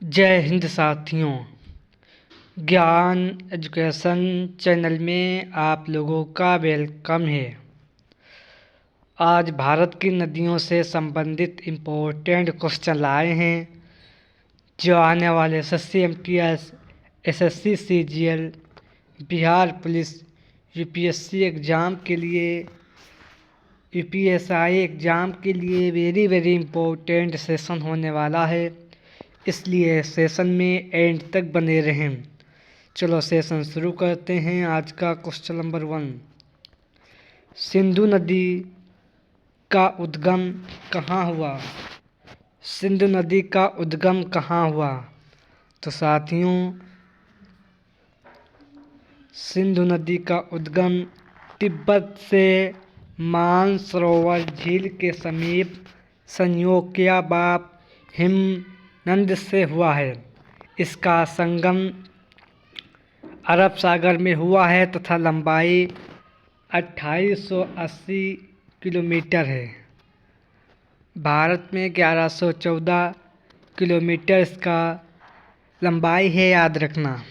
जय हिंद साथियों। ज्ञान एजुकेशन चैनल में आप लोगों का वेलकम है। आज भारत की नदियों से संबंधित इम्पोर्टेंट क्वेश्चन लाए हैं जो आने वाले SSC MTS SSC CGL Bihar police UPSC exam के लिए UPSI एग्ज़ाम के लिए वेरी इम्पोर्टेंट सेशन होने वाला है, इसलिए सेशन में एंड तक बने रहें। चलो सेशन शुरू करते हैं। आज का क्वेश्चन नंबर 1, सिंधु नदी का उद्गम कहाँ हुआ? सिंधु नदी का उद्गम कहाँ हुआ? तो साथियों, सिंधु नदी का उद्गम तिब्बत से मानसरोवर झील के समीप संयोक्याबाप हिमनद से हुआ है। इसका संगम अरब सागर में हुआ है तथा लंबाई 2880 किलोमीटर है। भारत में 1114 किलोमीटर इसका लंबाई है, याद रखना।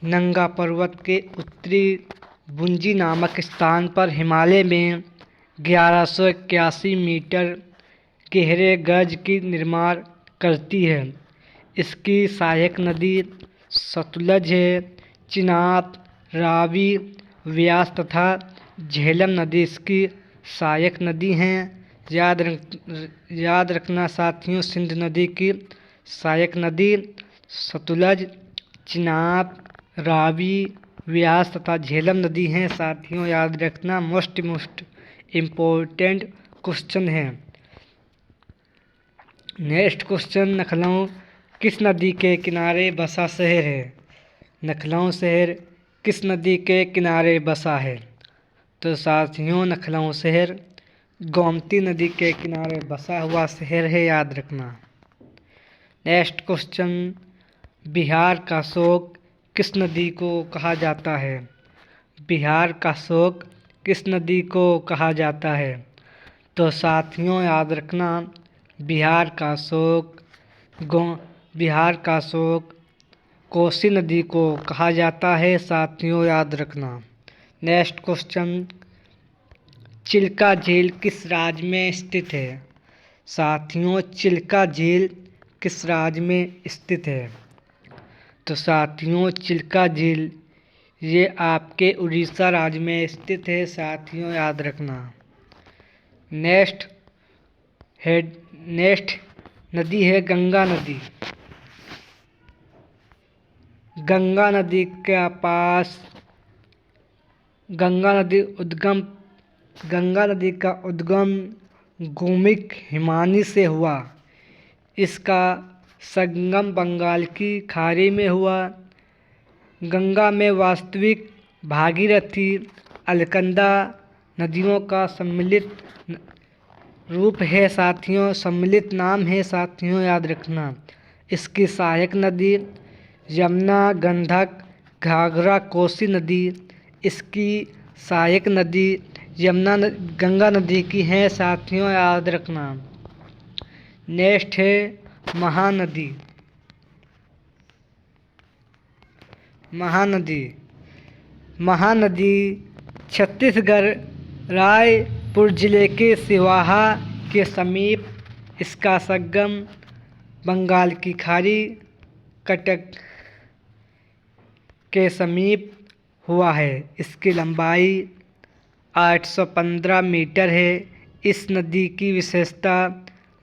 नंगा पर्वत के उत्तरी बुंजी नामक स्थान पर हिमालय में 1181 मीटर गहरे गर्ज की निर्माण करती है। इसकी सहायक नदी सतलज है। चिनाब, रावी, व्यास तथा झेलम नदी इसकी सहायक नदी हैं। याद रखना साथियों, सिंधु नदी की सहायक नदी सतलज, चिनाब, रावी, व्यास तथा झेलम नदी हैं। साथियों याद रखना, मोस्ट इम्पोर्टेंट क्वेश्चन है। नेक्स्ट क्वेश्चन, लखनऊ किस नदी के किनारे बसा शहर है? लखनऊ शहर किस नदी के किनारे बसा है? तो साथियों, लखनऊ शहर गोमती नदी के किनारे बसा हुआ शहर है, याद रखना। नेक्स्ट क्वेश्चन, बिहार का शोक किस नदी को कहा जाता है? बिहार का शोक किस नदी को कहा जाता है? तो साथियों याद रखना, बिहार का शोक कोसी नदी को कहा जाता है। साथियों याद रखना। नेक्स्ट क्वेश्चन, चिल्का झील किस राज्य में स्थित है? साथियों, चिल्का झील किस राज्य में स्थित है? तो साथियों, चिल्का झील ये आपके उड़ीसा राज्य में स्थित है। साथियों याद रखना। नेक्स्ट नदी है गंगा नदी। गंगा नदी का उद्गम गोमुख हिमानी से हुआ। इसका संगम बंगाल की खाड़ी में हुआ। गंगा में वास्तविक भागीरथी, अलकनंदा नदियों का सम्मिलित रूप है। साथियों, सम्मिलित नाम है। साथियों याद रखना। इसकी सहायक नदी यमुना, गंडक, घाघरा, कोसी नदी इसकी सहायक नदी गंगा नदी की है। साथियों याद रखना। नेक्स्ट है महानदी। महानदी छत्तीसगढ़ रायपुर जिले के सिवाहा के समीप इसका संगम बंगाल की खाड़ी कटक के समीप हुआ है। इसकी लंबाई 815 मीटर है। इस नदी की विशेषता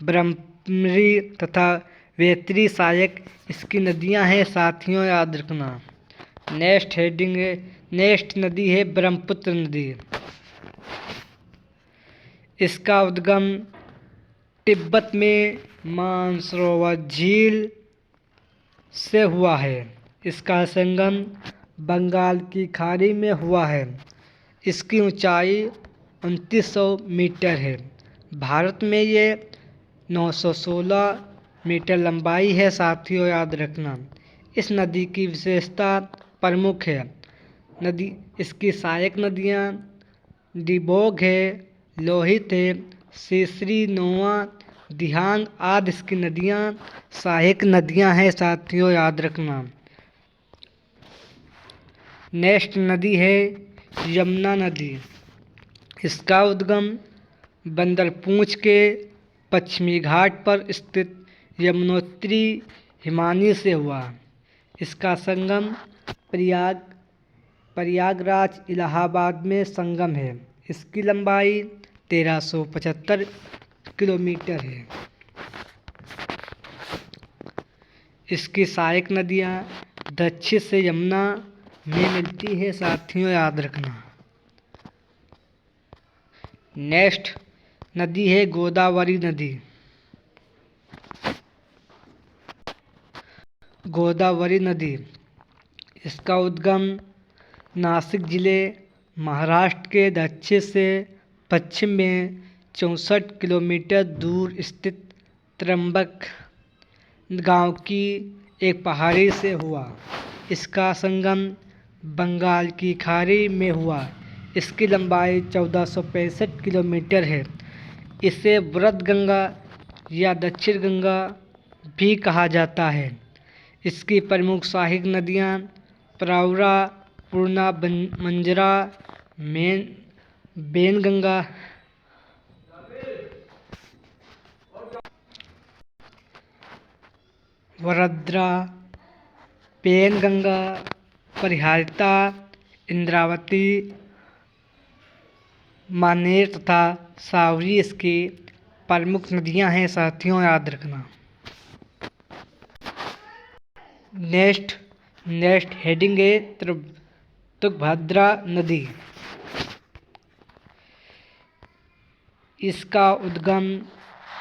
ब्रह्मपुरी तथा वेतरी सहायक इसकी नदियां हैं। साथियों याद रखना। नेक्स्ट नदी है ब्रह्मपुत्र नदी। इसका उद्गम तिब्बत में मानसरोवर झील से हुआ है। इसका संगम बंगाल की खाड़ी में हुआ है। इसकी ऊंचाई 2900 मीटर है। भारत में ये 916 मीटर लंबाई है। साथियों याद रखना। इस नदी की विशेषता प्रमुख है। इसकी सहायक नदियाँ डिबोग है, लोहित है, सीसरी, नोआ, दिहांग आदि इसकी नदियाँ सहायक नदियाँ हैं साथियों, याद रखना। नेक्स्ट नदी है यमुना नदी। इसका उद्गम बंदरपूंछ के पश्चिमी घाट पर स्थित यमुनोत्री हिमानी से हुआ। इसका संगम प्रयागराज इलाहाबाद में संगम है। इसकी लंबाई 1375 किलोमीटर है। इसकी सहायक नदियाँ दक्षिण से यमुना में मिलती है साथियों, याद रखना। नेक्स्ट नदी है गोदावरी नदी। गोदावरी नदी, इसका उद्गम नासिक जिले महाराष्ट्र के दक्षिण से पश्चिम में 64 किलोमीटर दूर स्थित त्र्यंबक गांव की एक पहाड़ी से हुआ। इसका संगम बंगाल की खाड़ी में हुआ। इसकी लंबाई 1465 किलोमीटर है। इसे वृद्ध गंगा या दक्षिण गंगा भी कहा जाता है। इसकी प्रमुख सहायक नदियाँ प्रवरा, पूर्णा, मंजरा, बेनगंगा, वरद्रा, पेनगंगा, परिहारिता, इंद्रावती, मानेर तथा सावरी इसकी प्रमुख नदियां हैं साथियों, याद रखना। नेक्स्ट हेडिंग है तुंगभद्रा नदी। इसका उद्गम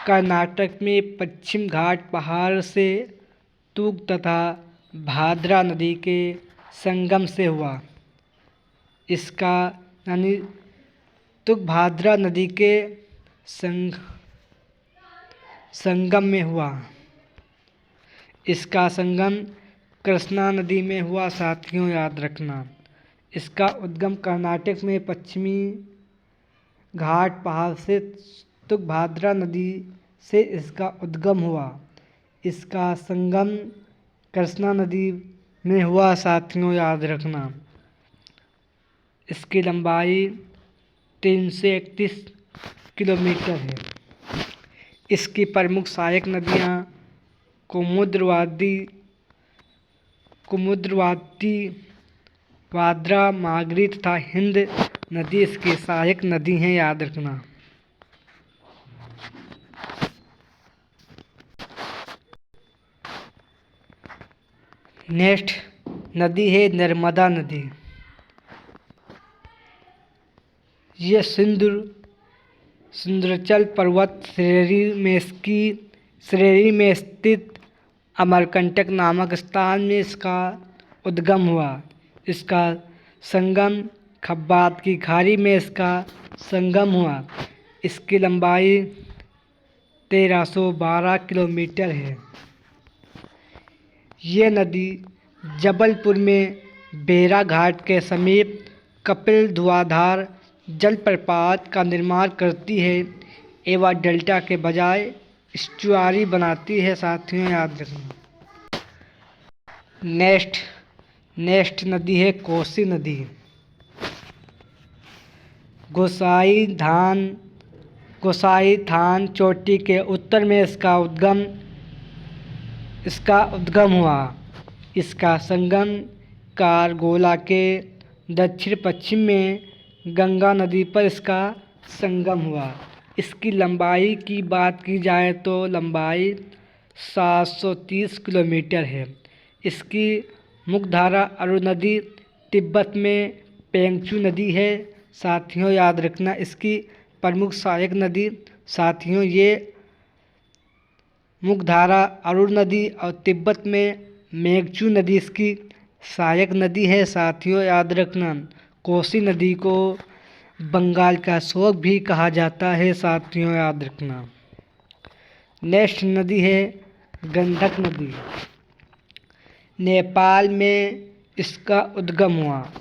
कर्नाटक में पश्चिम घाट पहाड़ से तुंग तथा भाद्रा नदी के संगम से हुआ। इसका यानी तुंगभद्रा नदी के संगम में हुआ। इसका संगम कृष्णा नदी में हुआ साथियों, याद रखना। इसका उद्गम कर्नाटक में पश्चिमी घाट पहाड़ से तुंगभद्रा नदी से इसका उद्गम हुआ। इसका संगम कृष्णा नदी में हुआ साथियों, याद रखना। इसकी लंबाई 331 किलोमीटर है। इसकी प्रमुख सहायक नदियाँ कुमुद्रवाती, वाद्रा, मागरी तथा हिंद नदी इसकी सहायक नदी हैं, याद रखना। नेक्स्ट नदी है नर्मदा नदी। यह सिंध्याचल पर्वत श्रेणी में स्थित अमरकंटक नामक स्थान में इसका उद्गम हुआ। इसका संगम खब्बात की खाड़ी में इसका संगम हुआ। इसकी लंबाई 1312 किलोमीटर है। ये नदी जबलपुर में बेरा घाट के समीप कपिल धुआंधार जलप्रपात का निर्माण करती है एवं डेल्टा के बजाय एस्चुआरी बनाती है साथियों, याद रखना। नेक्स्ट नदी है कोसी नदी। गोसाई थान चोटी के उत्तर में इसका उद्गम हुआ। इसका संगम कारगोला के दक्षिण पश्चिम में गंगा नदी पर इसका संगम हुआ। इसकी लंबाई की बात की जाए तो लंबाई 730 किलोमीटर है। इसकी मुख्यधारा अरुण नदी तिब्बत में पेंगचू नदी है साथियों, याद रखना। इसकी प्रमुख सहायक नदी साथियों ये मुख्यधारा अरुण नदी और तिब्बत में मेघचू नदी इसकी सहायक नदी है साथियों, याद रखना। कोसी नदी को बंगाल का शोक भी कहा जाता है साथियों, याद रखना। नेक्स्ट नदी है गंडक नदी। नेपाल में इसका उद्गम हुआ।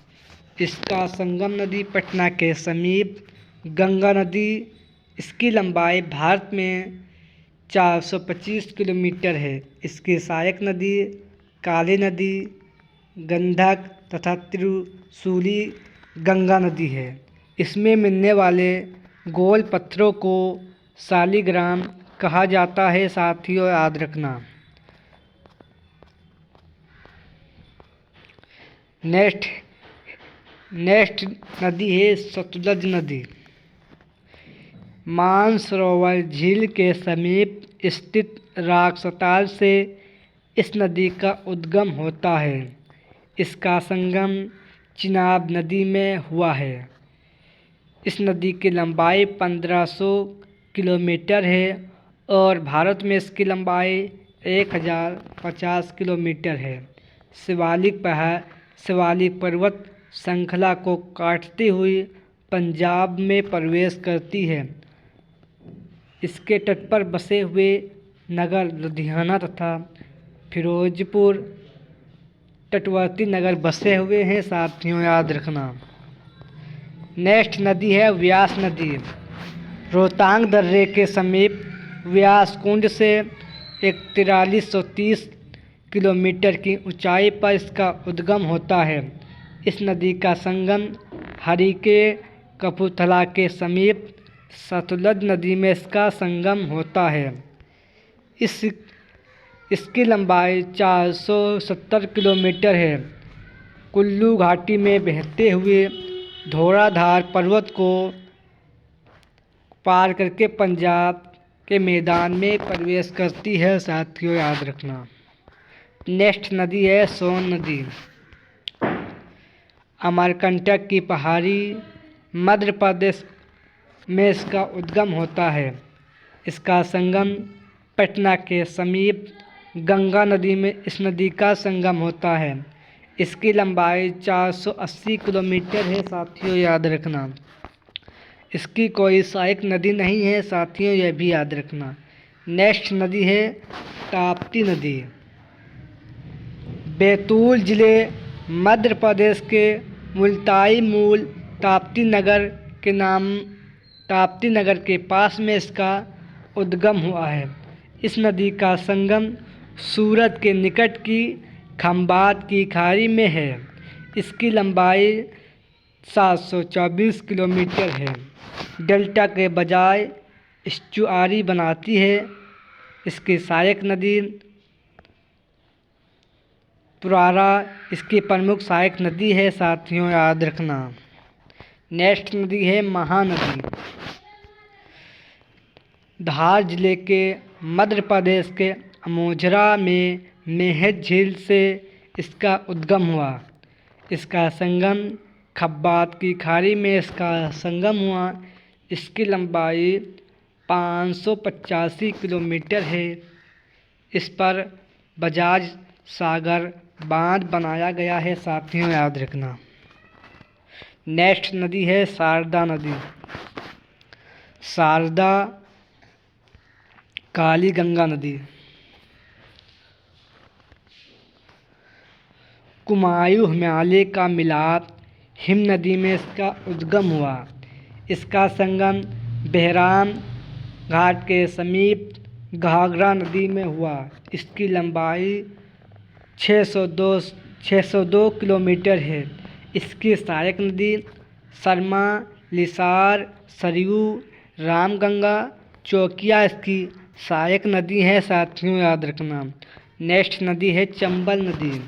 इसका संगम नदी पटना के समीप गंगा नदी। इसकी लंबाई भारत में 425 किलोमीटर है। इसकी सहायक नदी काली नदी, गंडक तथा त्रिशूली गंगा नदी है। इसमें मिलने वाले गोल पत्थरों को शालिग्राम कहा जाता है। साथियों याद रखना। नेक्स्ट नदी है सतलज नदी। मानसरोवर झील के समीप स्थित राक्षसताल से इस नदी का उद्गम होता है। इसका संगम चिनाब नदी में हुआ है। इस नदी की लंबाई 1500 किलोमीटर है और भारत में इसकी लंबाई 1050 किलोमीटर है। शिवालिक पर्वत श्रृंखला को काटती हुई पंजाब में प्रवेश करती है। इसके तट पर बसे हुए नगर लुधियाना तथा फिरोजपुर तटवर्ती नगर बसे हुए हैं। साथियों याद रखना। नेक्स्ट नदी है व्यास नदी। रोहतांग दर्रे के समीप व्यास कुंड से 4330 किलोमीटर की ऊंचाई पर इसका उद्गम होता है। इस नदी का संगम हरिके कपूरथला के समीप सतलज नदी में इसका संगम होता है। इसकी लंबाई 470 किलोमीटर है। कुल्लू घाटी में बहते हुए धौलाधार पर्वत को पार करके पंजाब के मैदान में प्रवेश करती है। साथियों याद रखना। नेक्स्ट नदी है सोन नदी। अमरकंटक की पहाड़ी मध्य प्रदेश में इसका उद्गम होता है। इसका संगम पटना के समीप गंगा नदी में इस नदी का संगम होता है। इसकी लंबाई 480 किलोमीटर है। साथियों याद रखना। इसकी कोई सहायक नदी नहीं है। साथियों यह भी याद रखना। नेक्स्ट नदी है ताप्ती नदी। बैतूल जिले मध्य प्रदेश के मुल्ताई मूल ताप्ती नगर के पास में इसका उद्गम हुआ है। इस नदी का संगम सूरत के निकट की खंभात की खाड़ी में है। इसकी लंबाई 724 किलोमीटर है। डेल्टा के बजाय एस्चुआरी बनाती है। इसकी सहायक नदी पुरारा इसकी प्रमुख सहायक नदी है। साथियों याद रखना। नेक्स्ट नदी है महानदी। धार जिले के मध्य प्रदेश के अमोझरा में मेहज झील से इसका उद्गम हुआ। इसका संगम खब्बात की खाड़ी में इसका संगम हुआ। इसकी लंबाई 585 किलोमीटर है। इस पर बजाज सागर बांध बनाया गया है। साथियों याद रखना। नेक्स्ट नदी है शारदा नदी। शारदा काली गंगा नदी। कुमायूं हिमालय का मिलाप हिम नदी में इसका उद्गम हुआ। इसका संगम बहराम घाट के समीप घाघरा नदी में हुआ। इसकी लंबाई 602 किलोमीटर है। इसकी सहायक नदी शर्मा, लिसार, सरयू, रामगंगा, चौकिया इसकी सहायक नदी है। साथियों याद रखना। नेक्स्ट नदी है चंबल नदी।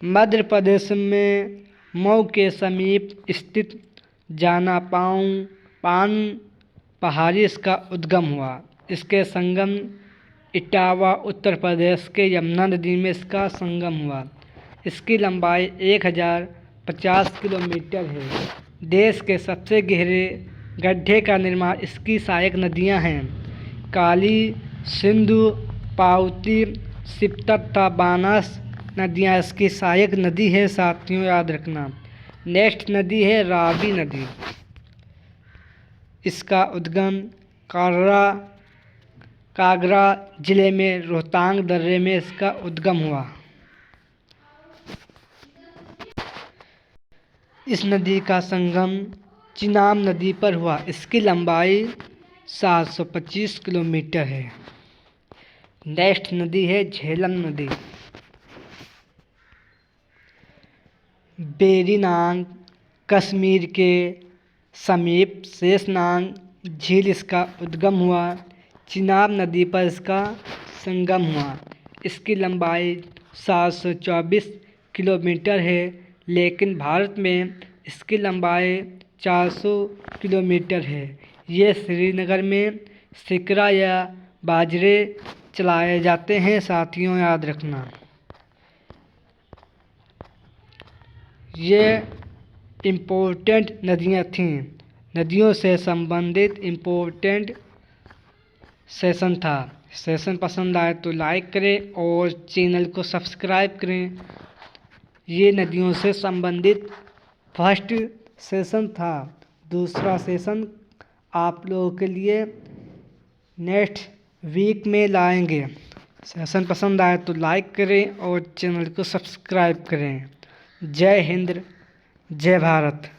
मध्य प्रदेश में मऊ के समीप स्थित जानापान पहाड़ी इसका उद्गम हुआ। इसके संगम इटावा उत्तर प्रदेश के यमुना नदी में इसका संगम हुआ। इसकी लंबाई 1050 किलोमीटर है। देश के सबसे गहरे गड्ढे का निर्माण इसकी सहायक नदियां हैं काली, सिंधु, पावती, सिप्त तथा बानास नदियां इसकी सहायक नदी है। साथियों याद रखना। नेक्स्ट नदी है रावी नदी। इसका उद्गम कागरा जिले में रोहतांग दर्रे में इसका उद्गम हुआ। इस नदी का संगम चिनाब नदी पर हुआ। इसकी लंबाई 725 किलोमीटर है। नेक्स्ट नदी है झेलम नदी। वेरीनाग कश्मीर के समीप शेषनाग झील इसका उद्गम हुआ। चिनाब नदी पर इसका संगम हुआ। इसकी लंबाई 724 किलोमीटर है, लेकिन भारत में इसकी लंबाई 400 किलोमीटर है। ये श्रीनगर में सिकरा या बाजरे चलाए जाते हैं। साथियों, याद रखना ये इम्पोर्टेंट नदियाँ थीं। नदियों से संबंधित इम्पोर्टेंट सेशन था। सेशन पसंद आए तो लाइक करें और चैनल को सब्सक्राइब करें। ये नदियों से संबंधित फर्स्ट सेशन था। दूसरा सेशन आप लोगों के लिए नेक्स्ट वीक में लाएंगे। सेशन पसंद आए तो लाइक करें और चैनल को सब्सक्राइब करें। जय हिंद, जय भारत।